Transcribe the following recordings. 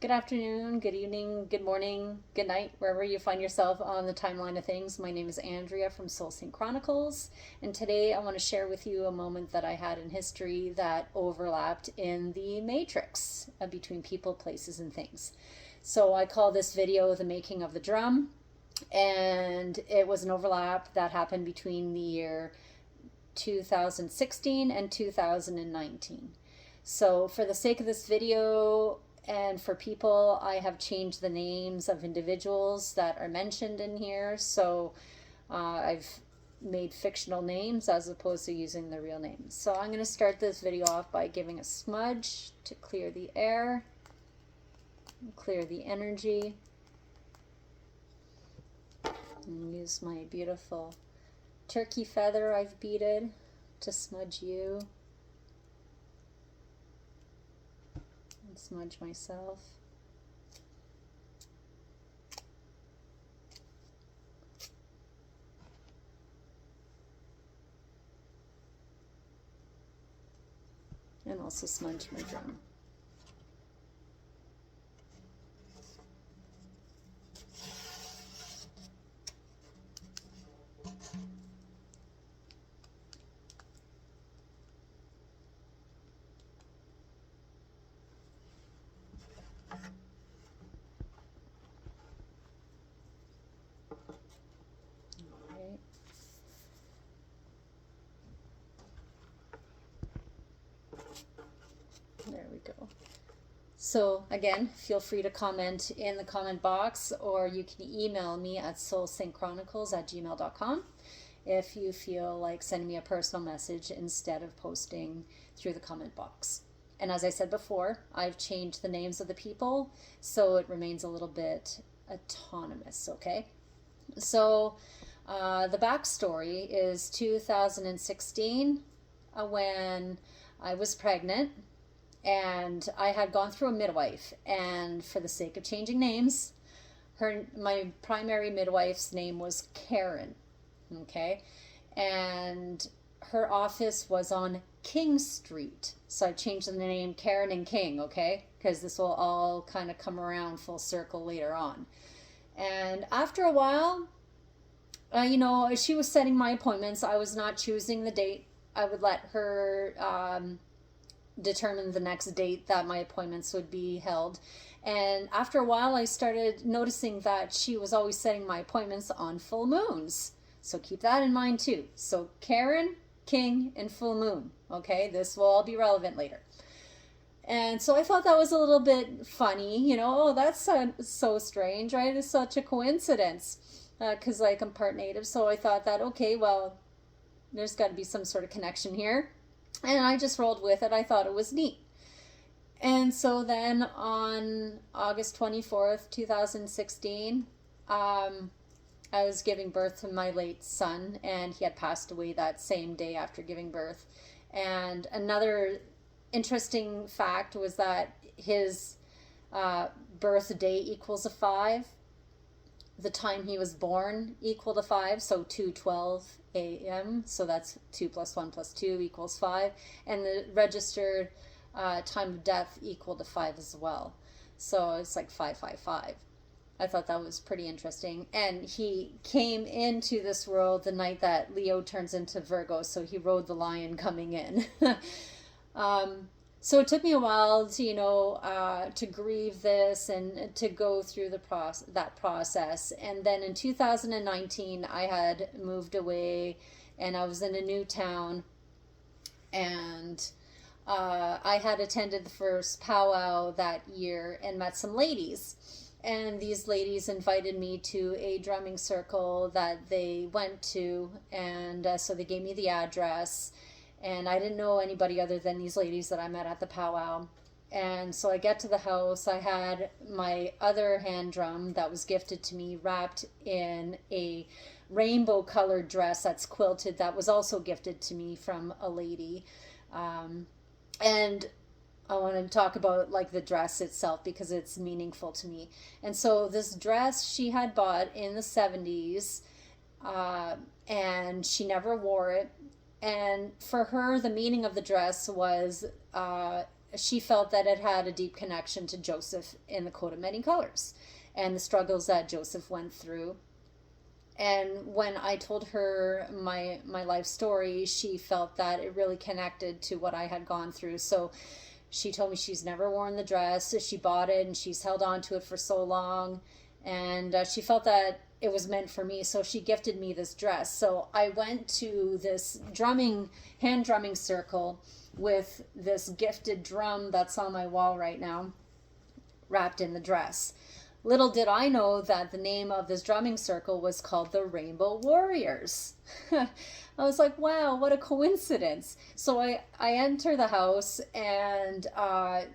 Good afternoon, good evening, good morning, good night, wherever you find yourself on the timeline of things. My name is Andrea from Chronicles, and today I want to share with you a moment that I had in history that overlapped in the matrix between people, places, and things. So I call this video The Making of the Drum, and it was an overlap that happened between the year 2016 and 2019. So for the sake of this video, and for people, I have changed the names of individuals that are mentioned in here. So I've made fictional names as opposed to using the real names. So I'm going to start this video off by giving a smudge to clear the air, clear the energy, and use my beautiful turkey feather I've beaded to smudge you. Smudge myself. And also smudge my drum. There we go. So again, feel free to comment in the comment box, or you can email me at soulsynchchronicles@gmail.com if you feel like sending me a personal message instead of posting through the comment box. And as I said before, I've changed the names of the people so it remains a little bit autonomous, okay? So the backstory is 2016 when I was pregnant. And I had gone through a midwife, and for the sake of changing names, my primary midwife's name was Karen, okay? And her office was on King Street. So I changed the name Karen and King, okay? Because this will all kind of come around full circle later on. And after a while, she was setting my appointments. I was not choosing the date. I would let her determine the next date that my appointments would be held. And after a while, I started noticing that she was always setting my appointments on full moons. So keep that in mind too. So Karen, King, and full moon. Okay, this will all be relevant later. And so I thought that was a little bit funny, oh, that's so strange, right? It's such a coincidence because I'm part native. So I thought that, okay, well, there's got to be some sort of connection here. And I just rolled with it. I thought it was neat. And so then on August 24th, 2016, I was giving birth to my late son, and he had passed away that same day after giving birth. And another interesting fact was that his birthday equals a 5. The time he was born equal to 5, so 2:12 a.m. So that's 2 plus 1 plus 2 equals 5. And the registered time of death equal to 5 as well. So it's like 555. I thought that was pretty interesting. And he came into this world the night that Leo turns into Virgo, so he rode the lion coming in. So it took me a while to to grieve this and to go through that process. And then in 2019, I had moved away, and I was in a new town, and I had attended the first powwow that year and met some ladies. And these ladies invited me to a drumming circle that they went to, and so they gave me the address. And I didn't know anybody other than these ladies that I met at the powwow. And so I get to the house. I had my other hand drum that was gifted to me wrapped in a rainbow colored dress that's quilted that was also gifted to me from a lady. And I want to talk about the dress itself because it's meaningful to me. And so this dress she had bought in the 70s, and she never wore it. And for her, the meaning of the dress was she felt that it had a deep connection to Joseph in the Coat of Many Colors and the struggles that Joseph went through. And when I told her my life story, she felt that it really connected to what I had gone through. So she told me she's never worn the dress. She bought it and she's held on to it for so long. And she felt that it was meant for me. So she gifted me this dress. So I went to this hand drumming circle with this gifted drum that's on my wall right now, wrapped in the dress. Little did I know that the name of this drumming circle was called the Rainbow Warriors. I was like, wow, what a coincidence. So I enter the house, and I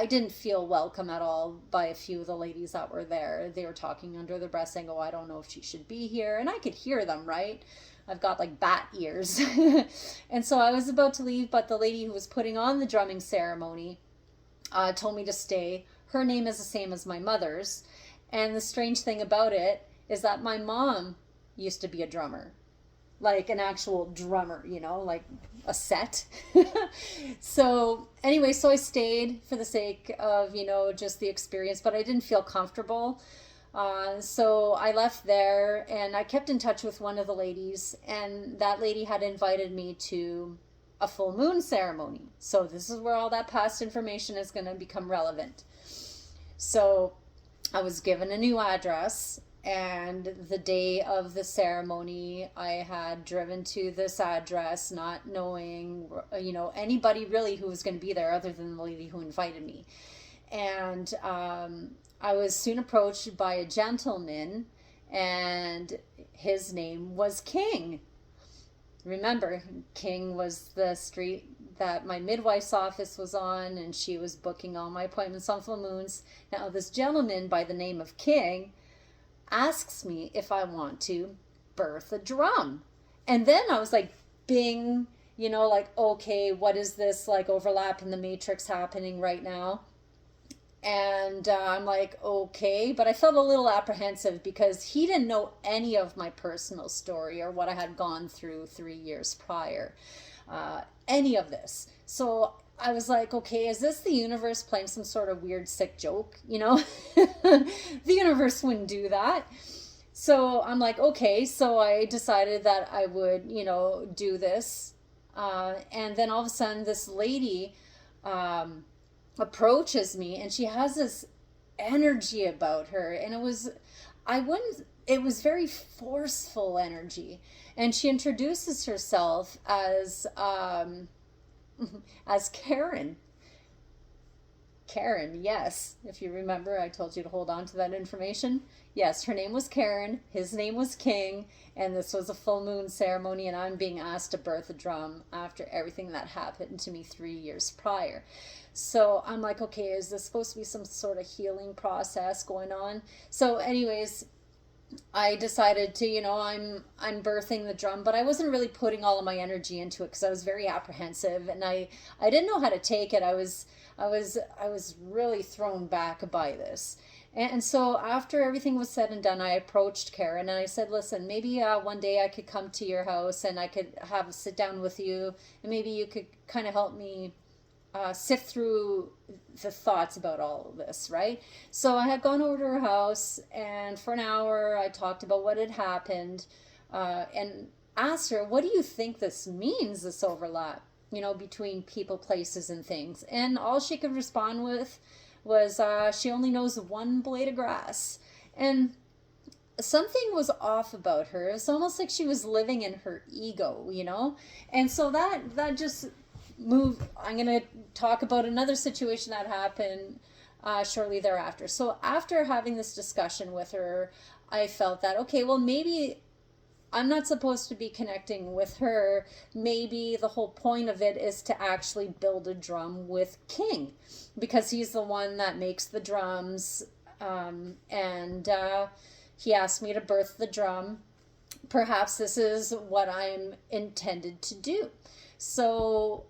didn't feel welcome at all by a few of the ladies that were there. They were talking under their breath saying, oh, I don't know if she should be here. And I could hear them, right? I've got like bat ears. And so I was about to leave, but the lady who was putting on the drumming ceremony told me to stay. Her name is the same as my mother's. And the strange thing about it is that my mom used to be a drummer, like an actual drummer, like a set. So anyway, so I stayed for the sake of, just the experience, but I didn't feel comfortable. So I left there, and I kept in touch with one of the ladies, and that lady had invited me to a full moon ceremony. So this is where all that past information is going to become relevant. So I was given a new address, and the day of the ceremony, I had driven to this address, not knowing, anybody really who was going to be there other than the lady who invited me. And I was soon approached by a gentleman, and his name was King. Remember, King was the street that my midwife's office was on, and she was booking all my appointments on full moons. Now, this gentleman by the name of King asks me if I want to birth a drum. And then I was like, bing, okay, what is this like overlap in the matrix happening right now? And I'm like, okay, but I felt a little apprehensive because he didn't know any of my personal story or what I had gone through 3 years prior, any of this. So I was like, okay, is this the universe playing some sort of weird sick joke? The universe wouldn't do that. So I'm like, okay, so I decided that I would, do this. And then all of a sudden this lady, approaches me, and she has this energy about her, and it was very forceful energy. And she introduces herself as Karen. Karen, yes. If you remember, I told you to hold on to that information. Yes, her name was Karen, his name was King, and this was a full moon ceremony, and I'm being asked to birth a drum after everything that happened to me 3 years prior. So I'm like, okay, is this supposed to be some sort of healing process going on? So anyways, I decided to, I'm birthing the drum, but I wasn't really putting all of my energy into it because I was very apprehensive, and I didn't know how to take it. I was really thrown back by this. And so after everything was said and done, I approached Karen and I said, listen, maybe one day I could come to your house and I could have a sit down with you, and maybe you could kind of help me sift through the thoughts about all of this, right? So I had gone over to her house, and for an hour I talked about what had happened, and asked her, what do you think this means, this overlap, between people, places, and things? And all she could respond with was she only knows one blade of grass. And something was off about her. It was almost like she was living in her ego, And so that just moved. I'm going to talk about another situation that happened shortly thereafter. So after having this discussion with her, I felt that, okay, well, maybe I'm not supposed to be connecting with her. Maybe the whole point of it is to actually build a drum with King, because he's the one that makes the drums. And he asked me to birth the drum. Perhaps this is what I'm intended to do. So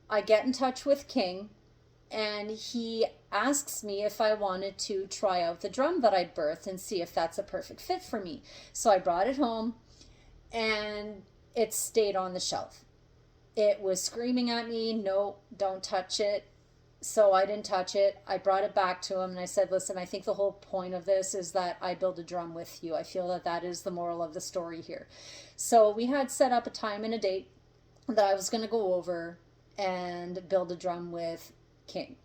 I get in touch with King, and he asks me if I wanted to try out the drum that I'd birthed and see if that's a perfect fit for me. So I brought it home, and it stayed on the shelf. It was screaming at me, no, don't touch it. So I didn't touch it. I brought it back to him and I said, listen, I think the whole point of this is that I build a drum with you. I feel that that is the moral of the story here. So we had set up a time and a date that I was going to go over and build a drum with King.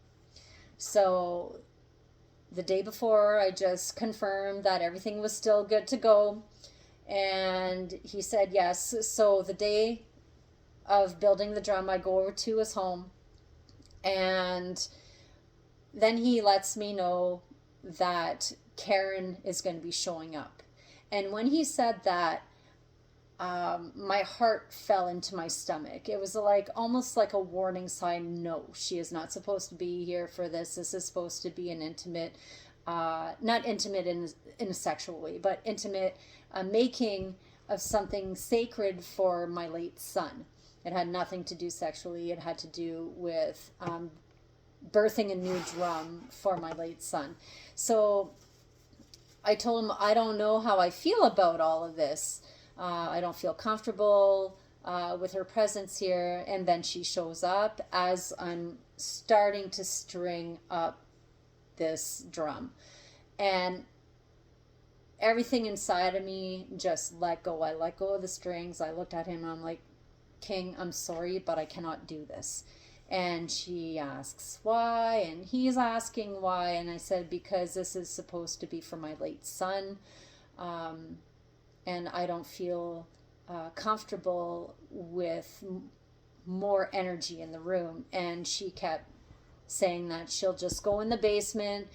So the day before, I just confirmed that everything was still good to go. And he said yes. So the day of building the drum, I go over to his home. And then he lets me know that Karen is going to be showing up. And when he said that, my heart fell into my stomach. It was like almost like a warning sign. No, she is not supposed to be here for this. This is supposed to be an intimate, not intimate in a sexual way, but intimate making of something sacred for my late son. It had nothing to do sexually. It had to do with birthing a new drum for my late son. So I told him, I don't know how I feel about all of this. I don't feel comfortable with her presence here. And then she shows up as I'm starting to string up this drum. And everything inside of me just let go. I let go of the strings. I looked at him and I'm like, King, I'm sorry, but I cannot do this. And she asks why, and he's asking why. And I said, because this is supposed to be for my late son. And I don't feel comfortable with more energy in the room. And she kept saying that she'll just go in the basement,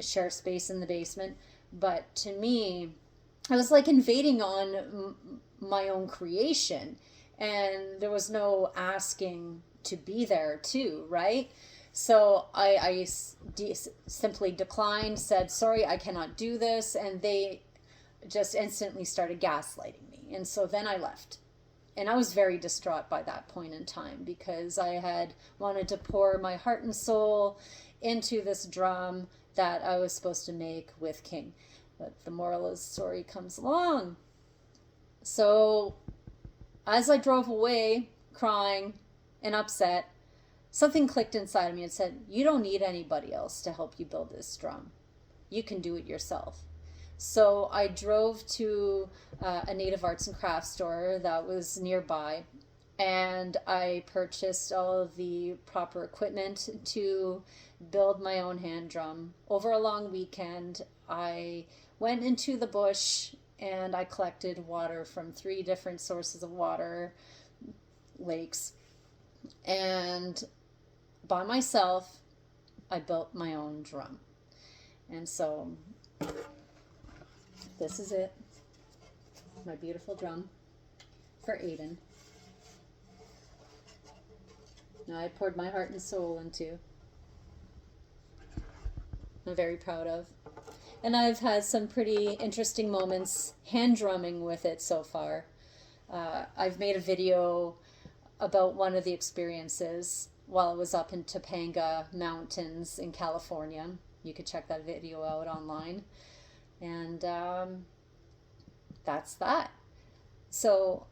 share space in the basement. But to me, it was like invading on my own creation. And there was no asking to be there too, right? So I simply declined, said, sorry, I cannot do this. And they just instantly started gaslighting me. And so then I left. And I was very distraught by that point in time because I had wanted to pour my heart and soul into this drum that I was supposed to make with King. But the moral of the story comes along. So as I drove away, crying and upset, something clicked inside of me and said, you don't need anybody else to help you build this drum. You can do it yourself. So I drove to a native arts and crafts store that was nearby, and I purchased all of the proper equipment to build my own hand drum. Over a long weekend, I went into the bush and I collected water from 3 different sources of water, lakes, and by myself, I built my own drum. And so this is it, my beautiful drum for Aiden. Now I poured my heart and soul into. I'm very proud of. And I've had some pretty interesting moments hand drumming with it so far. I've made a video about one of the experiences while I was up in Topanga Mountains in California. You could check that video out online. And that's that. So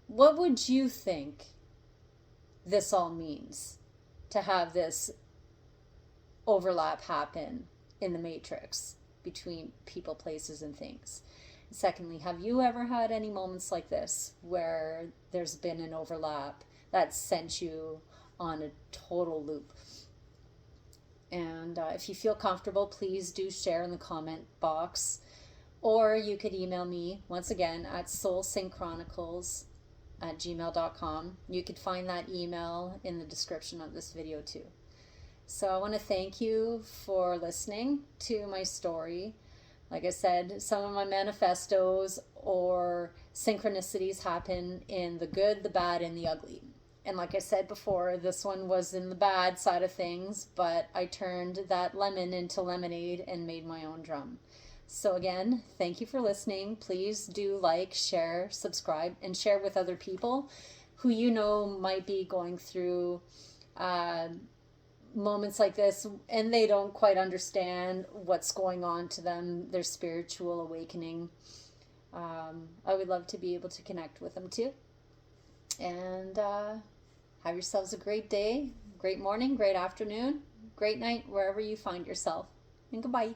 what would you think this all means to have this overlap happen in the matrix between people, places, and things? Secondly, have you ever had any moments like this where there's been an overlap that sent you on a total loop? And if you feel comfortable, please do share in the comment box. Or you could email me, once again, at soulsynchchronicles@gmail.com. You could find that email in the description of this video too. So I want to thank you for listening to my story. Like I said, some of my manifestos or synchronicities happen in the good, the bad, and the ugly. And like I said before, this one was in the bad side of things, but I turned that lemon into lemonade and made my own drum. So again, thank you for listening. Please do like, share, subscribe, and share with other people who you know might be going through moments like this and they don't quite understand what's going on to them, their spiritual awakening. I would love to be able to connect with them too. And Have yourselves a great day, great morning, great afternoon, great night, wherever you find yourself. And goodbye.